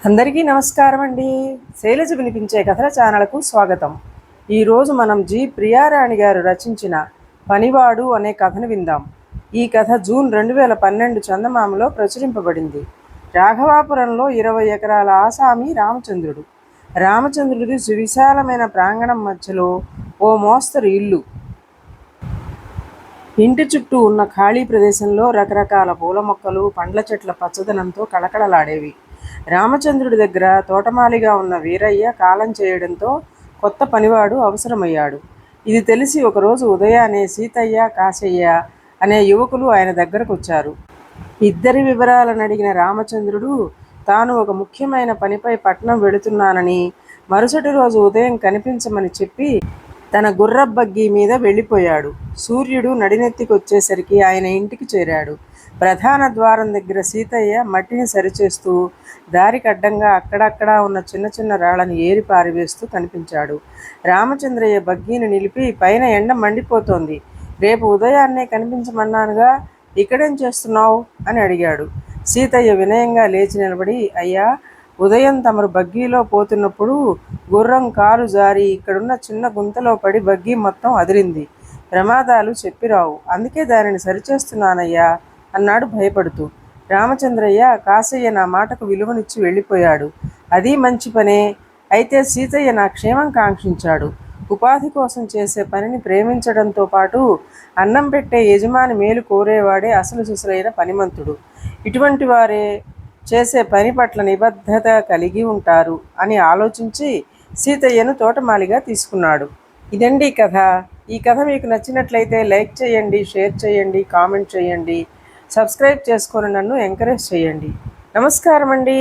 అందరికీ నమస్కారం అండి. శైలజ వినిపించే కథల ఛానల్కు స్వాగతం. ఈరోజు మనం జి ప్రియారాణి గారు రచించిన పనివాడు అనే కథను విందాం. ఈ కథ జూన్ 2012 చందమామలో ప్రచురింపబడింది. రాఘవాపురంలో 20 ఎకరాల ఆసామి రామచంద్రుడు. రామచంద్రుడిది సువిశాలమైన ప్రాంగణం మధ్యలో ఓ మోస్తరు ఇల్లు. ఇంటి చుట్టూ ఉన్న ఖాళీ ప్రదేశంలో రకరకాల పూల మొక్కలు, పండ్ల చెట్ల పచ్చదనంతో కళకళలాడేవి. రామచంద్రుడి దగ్గర తోటమాలిగా ఉన్న వీరయ్య కాలం చేయడంతో కొత్త పనివాడు అవసరమయ్యాడు. ఇది తెలిసి ఒకరోజు ఉదయాన్నే సీతయ్య, కాశయ్య అనే యువకులు ఆయన దగ్గరకు వచ్చారు. ఇద్దరి వివరాలను అడిగిన రామచంద్రుడు తాను ఒక ముఖ్యమైన పనిపై పట్నం వెళుతున్నానని, మరుసటి రోజు ఉదయం కనిపించమని చెప్పి తన గుర్రబగ్గీ మీద వెళ్ళిపోయాడు. సూర్యుడు నడినెత్తికొచ్చేసరికి ఆయన ఇంటికి చేరాడు. ప్రధాన ద్వారం దగ్గర సీతయ్య మట్టిని సరిచేస్తూ, దారికి అడ్డంగా అక్కడక్కడా ఉన్న చిన్న చిన్న రాళ్లను ఏరి పారివేస్తూ కనిపించాడు. రామచంద్రయ్య బగ్గీని నిలిపి, పైన ఎండ మండిపోతోంది, రేపు ఉదయాన్నే కనిపించమన్నానుగా, ఇక్కడేం చేస్తున్నావు అని అడిగాడు. సీతయ్య వినయంగా లేచి నిలబడి, అయ్యా, ఉదయం తమరు బగ్గీలో పోతున్నప్పుడు గుర్రం కాలు జారి ఇక్కడున్న చిన్న గుంతలో పడి బగ్గీ మొత్తం అదిరింది. ప్రమాదాలు చెప్పిరావు, అందుకే దానిని సరిచేస్తున్నానయ్యా అన్నాడు భయపడుతూ. రామచంద్రయ్య, కాశయ్య నా మాటకు విలువనిచ్చి వెళ్ళిపోయాడు. అది మంచి పనే. అయితే సీతయ్య నా క్షేమం కాంక్షించాడు. ఉపాధి కోసం చేసే పనిని ప్రేమించడంతో పాటు అన్నం పెట్టే యజమాని మేలు కోరేవాడే అసలు సుసలైన పనిమంతుడు. ఇటువంటి వారే చేసే పని పట్ల నిబద్ధత కలిగి ఉంటారు అని ఆలోచించి సీతయ్యను తోటమాలిగా తీసుకున్నాడు. ఇదండి కథ. ఈ కథ మీకు నచ్చినట్లయితే లైక్ చేయండి, షేర్ చేయండి, కామెంట్ చేయండి, సబ్స్క్రైబ్ చేసుకొని నన్ను ఎంకరేజ్ చేయండి. నమస్కారం అండి.